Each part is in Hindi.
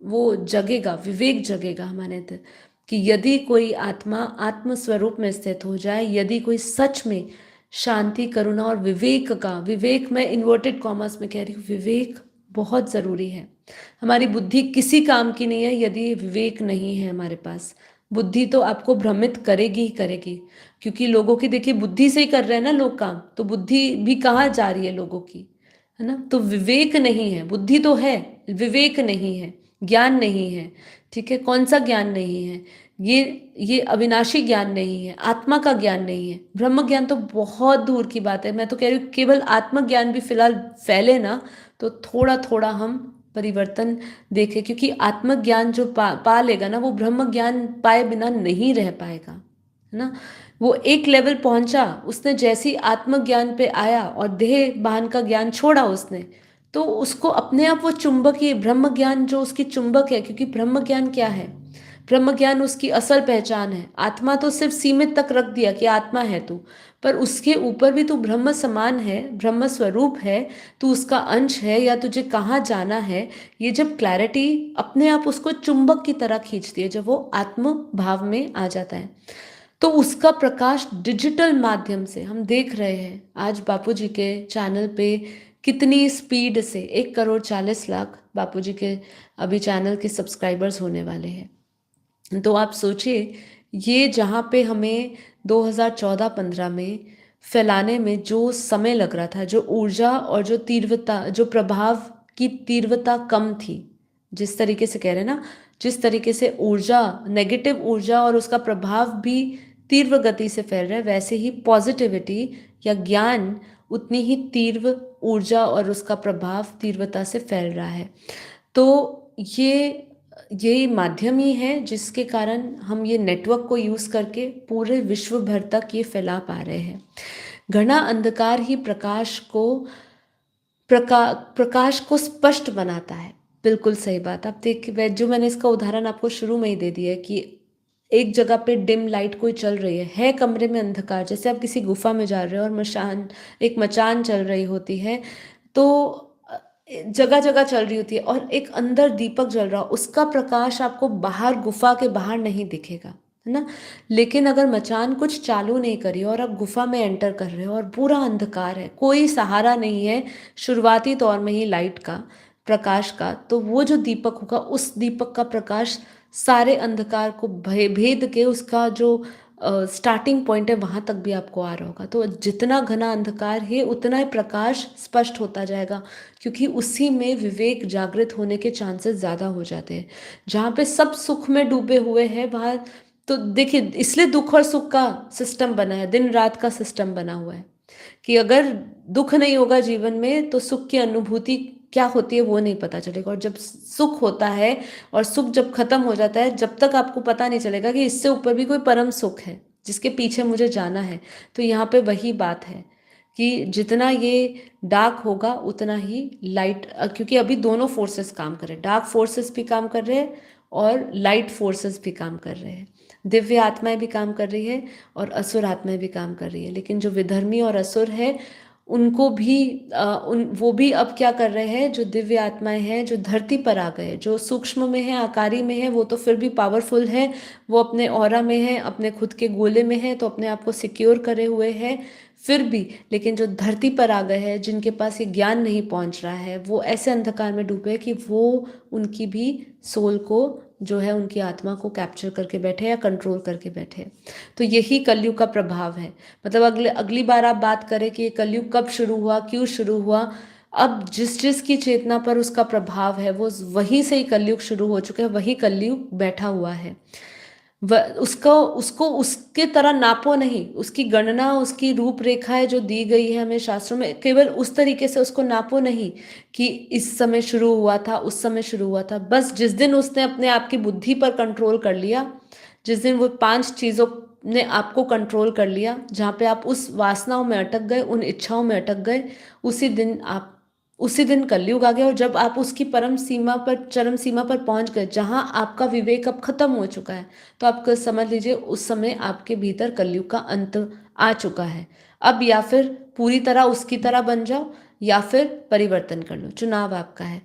वो जगेगा, विवेक जगेगा हमारे अंदर कि यदि कोई आत्मा आत्म स्वरूप में स्थित हो जाए, यदि कोई सच में शांति, करुणा और विवेक का, विवेक मैं इन्वर्टेड कॉमर्स में कह रही हूँ, विवेक बहुत जरूरी है। हमारी बुद्धि किसी काम की नहीं है यदि विवेक नहीं है हमारे पास। बुद्धि तो आपको भ्रमित करेगी ही करेगी, क्योंकि लोगों की देखिए बुद्धि से ही कर रहे हैं ना लोग काम, तो बुद्धि भी कहाँ जा रही है लोगों की, है ना। तो विवेक नहीं है, बुद्धि तो है, विवेक नहीं है, ज्ञान नहीं है। ठीक है, कौन सा ज्ञान नहीं है? ये अविनाशी ज्ञान नहीं है, आत्मा का ज्ञान नहीं है। ब्रह्म ज्ञान तो बहुत दूर की बात है। मैं तो कह रही हूँ केवल आत्म ज्ञान भी फिलहाल फैले ना, तो थोड़ा थोड़ा हम परिवर्तन देखें, क्योंकि आत्मज्ञान जो पा लेगा ना, वो ब्रह्म ज्ञान पाए बिना नहीं रह पाएगा, है ना। वो एक लेवल पहुंचा, उसने जैसी आत्मज्ञान पे आया और देह भान का ज्ञान छोड़ा उसने, तो उसको अपने आप वो चुंबकीय ब्रह्म ज्ञान जो उसकी चुंबक है, क्योंकि ब्रह्म ज्ञान क्या है? ब्रह्म ज्ञान उसकी असल पहचान है। आत्मा तो सिर्फ सीमित तक रख दिया कि आत्मा है तू, पर उसके ऊपर भी तू ब्रह्म समान है, ब्रह्म स्वरूप है, तू उसका अंश है, या तुझे कहाँ जाना है, ये जब क्लैरिटी अपने आप उसको चुंबक की तरह खींचती है, जब वो आत्म भाव में आ जाता है, तो उसका प्रकाश डिजिटल माध्यम से हम देख रहे हैं। आज बापूजी के चैनल पे कितनी स्पीड से 1,40,00,000 बापूजी के अभी चैनल के सब्सक्राइबर्स होने वाले हैं। तो आप सोचिए, ये जहाँ पे हमें 2014-15 में फैलाने में जो समय लग रहा था, जो ऊर्जा और जो तीव्रता, जो प्रभाव की तीव्रता कम थी, जिस तरीके से कह रहे हैं ना, जिस तरीके से ऊर्जा, नेगेटिव ऊर्जा और उसका प्रभाव भी तीव्र गति से फैल रहा है, वैसे ही पॉजिटिविटी या ज्ञान उतनी ही तीव्र ऊर्जा और उसका प्रभाव तीव्रता से फैल रहा है। तो ये माध्यम ही है जिसके कारण हम ये नेटवर्क को यूज करके पूरे विश्व भर तक ये फैला पा रहे हैं। घना अंधकार ही प्रकाश को स्पष्ट बनाता है। बिल्कुल सही बात। आप देखिए, जो मैंने इसका उदाहरण आपको शुरू में ही दे दिया है कि एक जगह पे डिम लाइट कोई चल रही है कमरे में अंधकार, जैसे आप किसी गुफा में जा रहे हो और मचान चल रही होती है, तो जगह जगह चल रही होती है और एक अंदर दीपक जल रहा, उसका प्रकाश आपको बाहर, गुफा के बाहर नहीं दिखेगा, है ना। लेकिन अगर मचान कुछ चालू नहीं करी और आप गुफा में एंटर कर रहे हो और पूरा अंधकार है, कोई सहारा नहीं है शुरुआती तौर में ही लाइट का, प्रकाश का, तो वो जो दीपक होगा, उस दीपक का प्रकाश सारे अंधकार को भेद के उसका जो स्टार्टिंग पॉइंट है वहां तक भी आपको आ रहा होगा। तो जितना घना अंधकार है उतना ही प्रकाश स्पष्ट होता जाएगा, क्योंकि उसी में विवेक जागृत होने के चांसेस ज्यादा हो जाते हैं। जहाँ पे सब सुख में डूबे हुए हैं वहां, तो देखिए, इसलिए दुख और सुख का सिस्टम बना है, दिन रात का सिस्टम बना हुआ है, कि अगर दुख नहीं होगा जीवन में तो सुख की अनुभूति क्या होती है वो नहीं पता चलेगा, और जब सुख होता है और सुख जब खत्म हो जाता है, जब तक आपको पता नहीं चलेगा कि इससे ऊपर भी कोई परम सुख है जिसके पीछे मुझे जाना है। तो यहाँ पे वही बात है कि जितना ये डार्क होगा उतना ही लाइट, क्योंकि अभी दोनों फोर्सेस काम कर रहे हैं, डार्क फोर्सेस भी काम कर रहे हैं और लाइट फोर्सेस भी काम कर रहे हैं, दिव्य आत्माएं भी काम कर रही है और असुर आत्माएं भी काम कर रही है। लेकिन जो विधर्मी और असुर है उनको भी वो भी अब क्या कर रहे हैं, जो दिव्य आत्माएं हैं जो धरती पर आ गए, जो सूक्ष्म में है, आकारी में है, वो तो फिर भी पावरफुल है, वो अपने ऑरा में है, अपने खुद के गोले में है, तो अपने आप को सिक्योर करे हुए है फिर भी। लेकिन जो धरती पर आ गए हैं, जिनके पास ये ज्ञान नहीं पहुंच रहा है, वो ऐसे अंधकार में डूबे हैं कि वो उनकी भी सोल को, जो है उनकी आत्मा को कैप्चर करके बैठे या कंट्रोल करके बैठे। तो यही कलयुग का प्रभाव है। मतलब अगली बार आप बात करें कि ये कलयुग कब शुरू हुआ, क्यों शुरू हुआ, अब जिस जिस की चेतना पर उसका प्रभाव है वो वहीं से ही कलयुग शुरू हो चुका है, वही कलयुग बैठा हुआ है। उसको उसको उसके तरह नापो नहीं, उसकी गणना, उसकी रूपरेखाएं जो दी गई है हमें शास्त्रों में, केवल उस तरीके से उसको नापो नहीं कि इस समय शुरू हुआ था, उस समय शुरू हुआ था। बस जिस दिन उसने अपने आप की बुद्धि पर कंट्रोल कर लिया, जिस दिन वो 5 चीजों ने आपको कंट्रोल कर लिया, जहाँ पे आप उस वासनाओं में अटक गए, उन इच्छाओं में अटक गए, उसी दिन कलयुग आ गया। और जब आप उसकी परम सीमा पर, चरम सीमा पर पहुंच गए, जहां आपका विवेक अब खत्म हो चुका है, तो आप समझ लीजिए उस समय आपके भीतर कलयुग का अंत आ चुका है। अब या फिर पूरी तरह उसकी तरह बन जाओ या फिर परिवर्तन कर लो, चुनाव आपका है।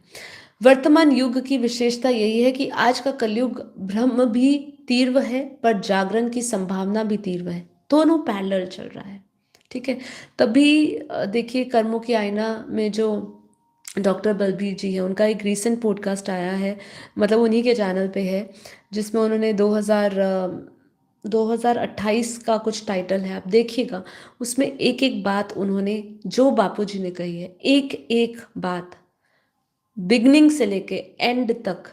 वर्तमान युग की विशेषता यही है कि आज का कलयुग भ्रम भी तीव्र है पर जागरण की संभावना भी तीव्र है, दोनों पैरेलल चल रहा है। ठीक है। तभी देखिए कर्मों की आईना में जो डॉक्टर बलबीर जी हैं, उनका एक रीसेंट पॉडकास्ट आया है, मतलब उन्हीं के चैनल पे है, जिसमें उन्होंने 2028 का कुछ टाइटल है, आप देखिएगा। उसमें एक एक बात उन्होंने जो बापूजी ने कही है, एक एक बात बिगनिंग से लेके एंड तक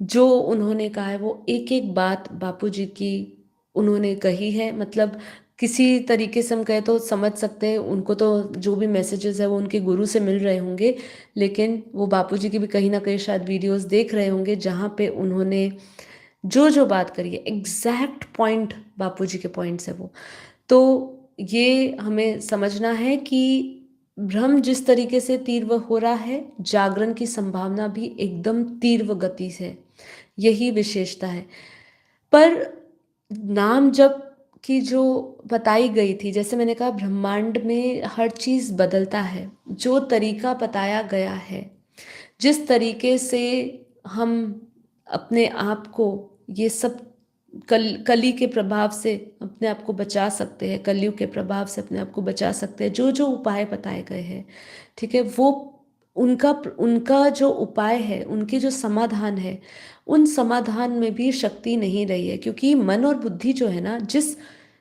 जो उन्होंने कहा है, वो एक एक बात बापूजी की उन्होंने कही है। मतलब किसी तरीके से हम कहें तो समझ सकते हैं, उनको तो जो भी मैसेजेस है वो उनके गुरु से मिल रहे होंगे, लेकिन वो बापूजी की भी कहीं ना कहीं शायद वीडियोस देख रहे होंगे, जहाँ पे उन्होंने जो जो बात करी है एग्जैक्ट पॉइंट बापूजी के पॉइंट्स है वो। तो ये हमें समझना है कि भ्रम जिस तरीके से तीव्र हो रहा है, जागरण की संभावना भी एकदम तीव्र गति से, यही विशेषता है। पर नाम जप की जो बताई गई थी, जैसे मैंने कहा ब्रह्मांड में हर चीज बदलता है, जो तरीका बताया गया है, जिस तरीके से हम अपने आप को ये सब कली के प्रभाव से अपने आप को बचा सकते हैं, कलयुग के प्रभाव से अपने आप को बचा सकते हैं, जो जो उपाय बताए गए हैं, ठीक है, वो उनका उनका जो उपाय है, उनके जो समाधान है, उन समाधान में भी शक्ति नहीं रही है। क्योंकि मन और बुद्धि जो है ना, जिस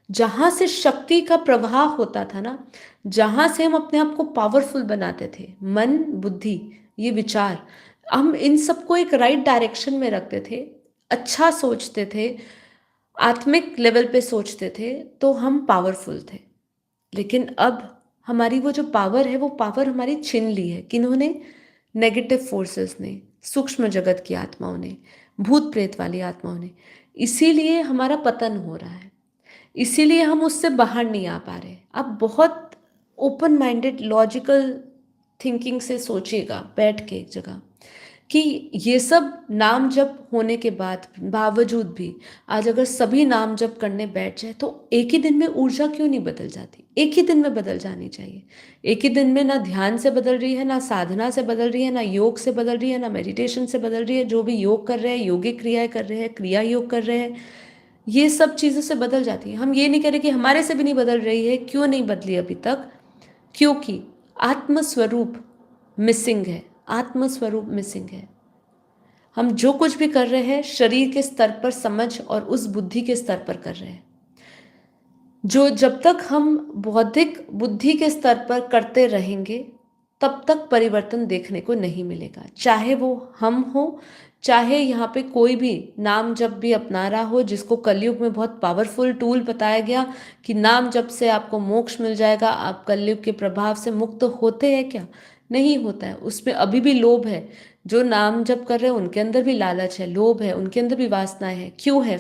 जहाँ से शक्ति का प्रवाह होता था ना, जहाँ से हम अपने आप को पावरफुल बनाते थे, मन बुद्धि ये विचार, हम इन सबको एक राइट डायरेक्शन में रखते थे, अच्छा सोचते थे, आत्मिक लेवल पे सोचते थे, तो हम पावरफुल थे। लेकिन अब हमारी वो जो पावर है, वो पावर हमारी छीन ली है किन्होंने? नेगेटिव फोर्सेस ने, सूक्ष्म जगत की आत्माओं ने, भूत प्रेत वाली आत्माओं ने। इसीलिए हमारा पतन हो रहा है, इसीलिए हम उससे बाहर नहीं आ पा रहे। आप बहुत ओपन माइंडेड लॉजिकल थिंकिंग से सोचिएगा बैठ के एक जगह, कि ये सब नाम जप होने के बाद बावजूद भी आज अगर सभी नाम जप करने बैठ जाए तो एक ही दिन में ऊर्जा क्यों नहीं बदल जाती? एक ही दिन में बदल जानी चाहिए। एक ही दिन में ना ध्यान से बदल रही है, ना साधना से बदल रही है, ना योग से बदल रही है, ना मेडिटेशन से बदल रही है। जो भी योग कर रहे हैं, योगिक क्रियाएं कर रहे हैं, क्रिया योग कर रहे हैं, ये सब चीज़ों से बदल जाती है। हम ये नहीं कह रहे कि हमारे से भी नहीं बदल रही है। क्यों नहीं बदली अभी तक? क्योंकि आत्मस्वरूप मिसिंग है, आत्मस्वरूप मिसिंग है। हम जो कुछ भी कर रहे हैं शरीर के स्तर पर समझ और उस बुद्धि के स्तर पर कर रहे हैं। जो जब तक हम बौद्धिक बुद्धि के स्तर पर करते रहेंगे तब तक परिवर्तन देखने को नहीं मिलेगा। चाहे वो हम हो, चाहे यहाँ पे कोई भी नाम जप भी अपना रहा हो, जिसको कलयुग में बहुत पावरफुल टूल बताया गया कि नाम जप से आपको मोक्ष मिल जाएगा, आप कलयुग के प्रभाव से मुक्त होते हैं क्या? नहीं होता है। उसमें अभी भी लोभ है। जो नाम जप कर रहे हैं उनके अंदर भी लालच है, लोभ है, उनके अंदर भी वासनाएं है। क्यों है?